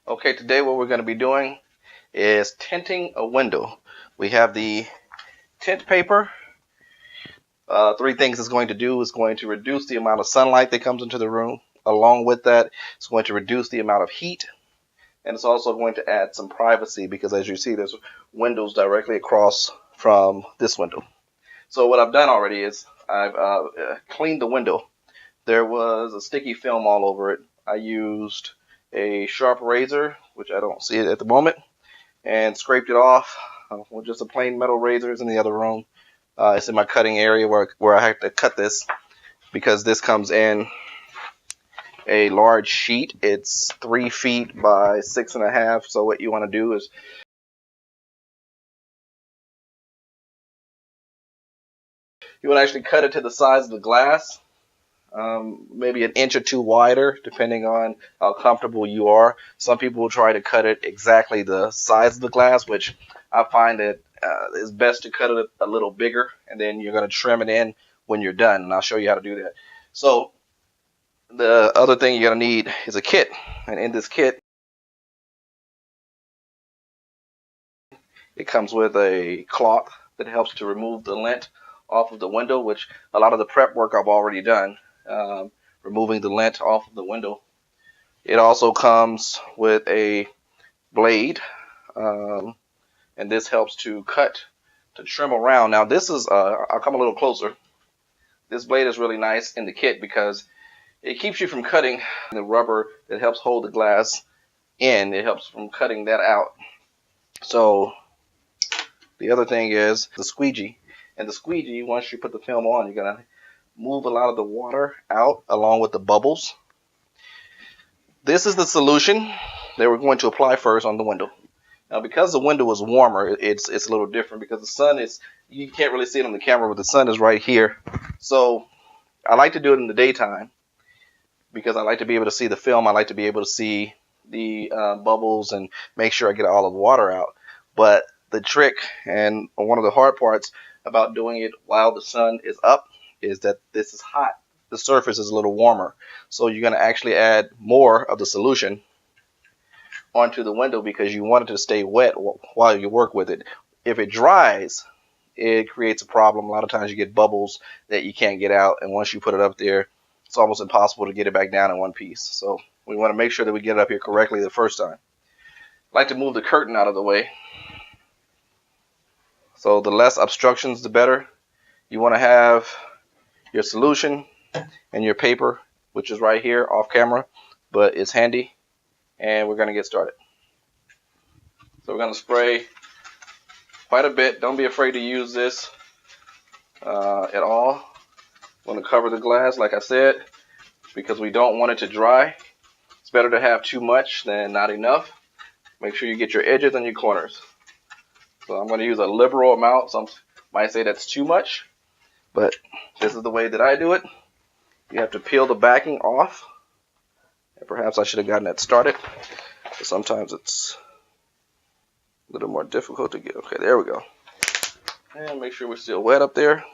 Okay, today what we're going to be doing is tinting a window. We have the tint paper. Three things it's going to do is going to reduce the amount of sunlight that comes into the room. Along with that, it's going to reduce the amount of heat, and it's also going to add some privacy because as you see, there's windows directly across from this window. So what I've done already is I've cleaned the window. There was a sticky film all over it. I used a sharp razor, which I don't see it at the moment, and scraped it off with just a plain metal razor. It's in the other room. It's in my cutting area where I have to cut this because this comes in a large sheet. It's 3 feet by 6.5. So what you want to do is you want to actually cut it to the size of the glass. Maybe an inch or two wider, depending on how comfortable you are. Some people will try to cut it exactly the size of the glass, which I find that it's best to cut it a little bigger, and then you're going to trim it in when you're done, and I'll show you how to do that. So the other thing you're going to need is a kit, and in this kit, it comes with a cloth that helps to remove the lint off of the window, which a lot of the prep work I've already done, removing the lint off of the window. It also comes with a blade, and this helps to trim around. Now this is, I'll come a little closer. This blade is really nice in the kit because it keeps you from cutting the rubber that helps hold the glass in. It helps from cutting that out. So the other thing is the squeegee. And the squeegee, once you put the film on, you're going to move a lot of the water out along with the bubbles. This is the solution that we're going to apply first on the window. Now, because the window is warmer, it's a little different because the sun is, you can't really see it on the camera, but the sun is right here. So I like to do it in the daytime because I like to be able to see the film. I like to be able to see the bubbles and make sure I get all of the water out. But the trick and one of the hard parts about doing it while the sun is up is that this is hot. The surface is a little warmer. So you're going to actually add more of the solution onto the window because you want it to stay wet while you work with it. If it dries, it creates a problem. A lot of times you get bubbles that you can't get out, and once you put it up there, it's almost impossible to get it back down in one piece. So we want to make sure that we get it up here correctly the first time. I like to move the curtain out of the way. So the less obstructions, the better. You want to have your solution and your paper, which is right here off camera, but it's handy. And we're going to get started. So we're going to spray quite a bit. Don't be afraid to use this at all. I'm going to cover the glass, like I said, because we don't want it to dry. It's better to have too much than not enough. Make sure you get your edges and your corners. So I'm going to use a liberal amount. Some might say that's too much, but this is the way that I do it. You have to peel the backing off. And perhaps I should have gotten that started. But sometimes it's a little more difficult to get. Okay, there we go. And make sure we're still wet up there.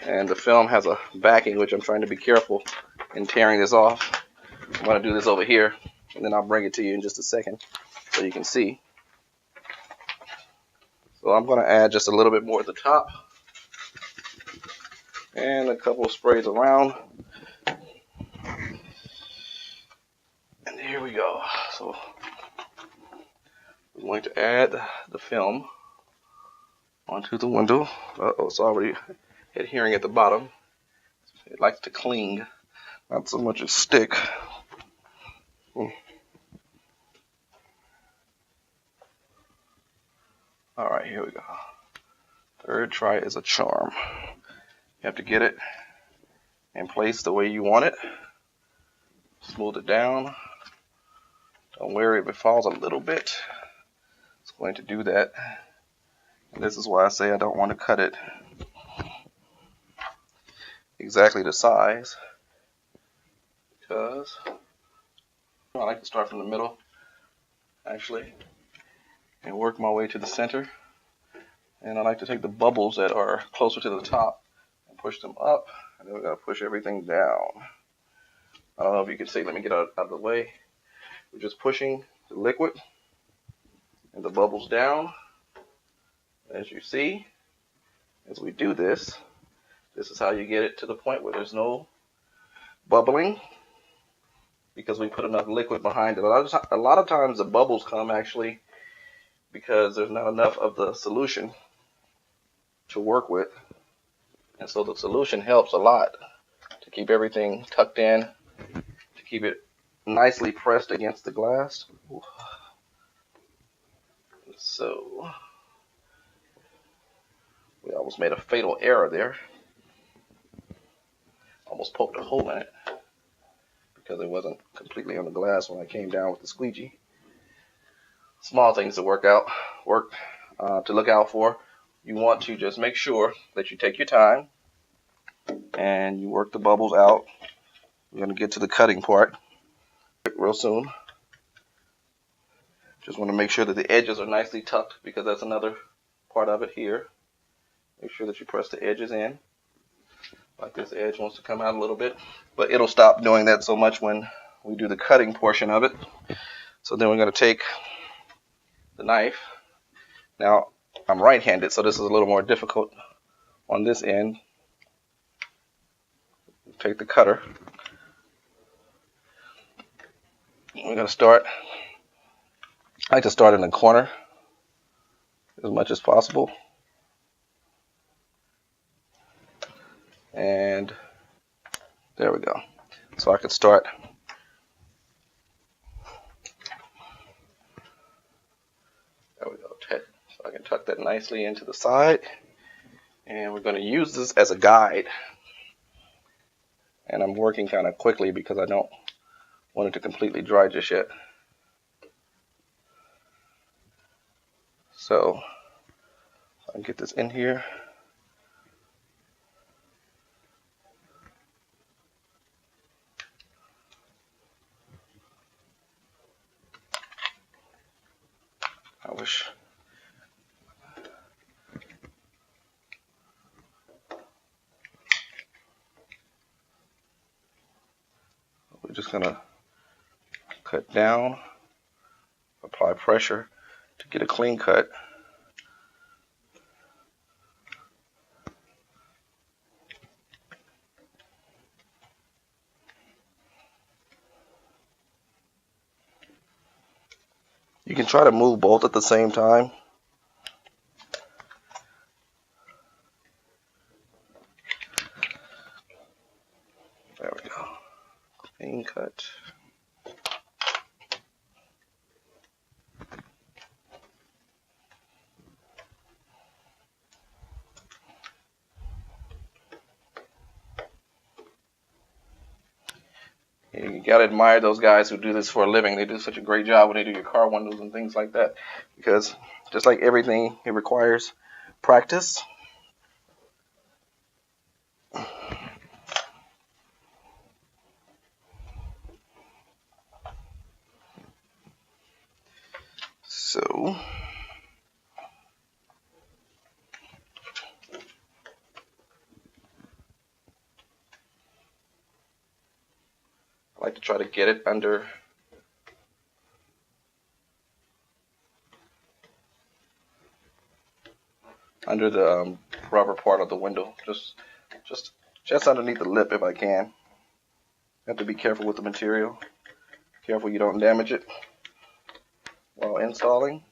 And the film has a backing, which I'm trying to be careful in tearing this off. I'm going to do this over here, and then I'll bring it to you in just a second so you can see. So I'm going to add just a little bit more at the top and a couple of sprays around. And here we go. So I'm going to add the film onto the window. Uh-oh, it's already adhering at the bottom. It likes to cling, not so much as stick. All right, here we go. Third try is a charm. You have to get it in place the way you want it. Smooth it down. Don't worry if it falls a little bit. It's going to do that. And this is why I say I don't want to cut it exactly the size, because I like to start from the middle, actually, and work my way to the center. And I like to take the bubbles that are closer to the top and push them up, and then we're going to push everything down. I don't know if you can see. Let me get out of the way. We're just pushing the liquid and the bubbles down. As you see, as we do this, this is how you get it to the point where there's no bubbling, because we put enough liquid behind it. A lot of times the bubbles come actually because there's not enough of the solution to work with. And so the solution helps a lot to keep everything tucked in, to keep it nicely pressed against the glass. So we almost made a fatal error there. Almost poked a hole in it because it wasn't completely on the glass when I came down with the squeegee. Small things to to look out for. You want to just make sure that you take your time and you work the bubbles out. We're going to get to the cutting part real soon. Just want to make sure that the edges are nicely tucked, because that's another part of it here. Make sure that you press the edges in. Like this edge wants to come out a little bit, but it'll stop doing that so much when we do the cutting portion of it. So then we're going to take the knife. Now I'm right-handed, so this is a little more difficult on this end. Take the cutter. We're going to start. I like to start in the corner as much as possible. And there we go. So I could start there we go. So I can tuck that nicely into the side. And we're going to use this as a guide. And I'm working kind of quickly because I don't want it to completely dry just yet. So I can get this in here. I wish. We're just going to cut down, apply pressure to get a clean cut. You can try to move both at the same time. There we go. Clean cut. You gotta admire those guys who do this for a living. They do such a great job when they do your car windows and things like that, because just like everything, it requires practice. So I like to try to get it under the rubber part of the window, just underneath the lip if I can. Have to be careful with the material. Careful you don't damage it while installing.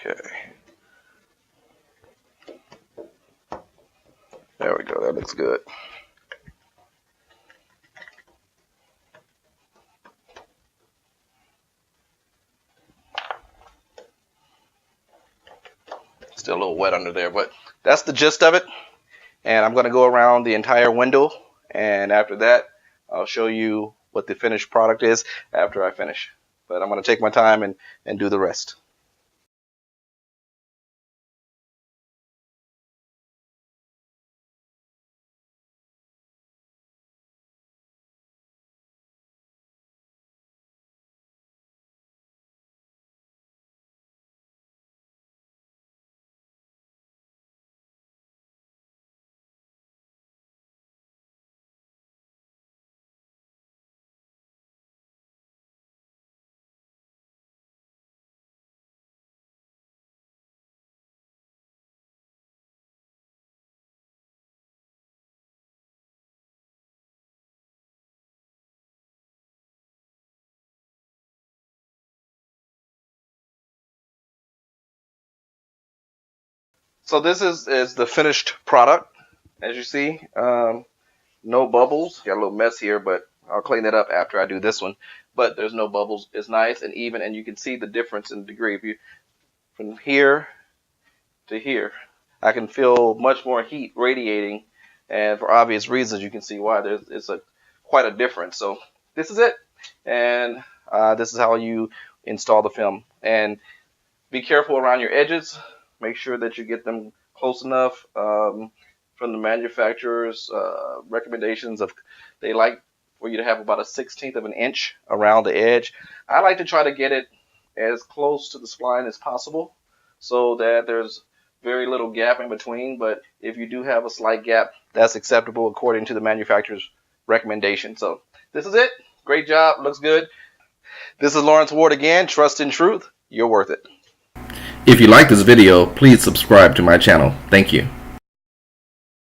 Okay. There we go. That looks good. Still a little wet under there, but that's the gist of it. And I'm going to go around the entire window, and after that I'll show you what the finished product is after I finish. But I'm going to take my time and do the rest. So this is the finished product. As you see, no bubbles. Got a little mess here, but I'll clean it up after I do this one. But there's no bubbles. It's nice and even, and you can see the difference in degree. If you from here to here, I can feel much more heat radiating, and for obvious reasons, you can see why. It's quite a difference. So this is it, and this is how you install the film. And be careful around your edges. Make sure that you get them close enough. From the manufacturer's recommendations of they like for you to have about a 1/16 of an inch around the edge. I like to try to get it as close to the spline as possible so that there's very little gap in between, but if you do have a slight gap, that's acceptable according to the manufacturer's recommendation. So this is it. Great job. Looks good. This is Lawrence Ward again. Trust in truth. You're worth it. If you like this video, please subscribe to my channel. Thank you.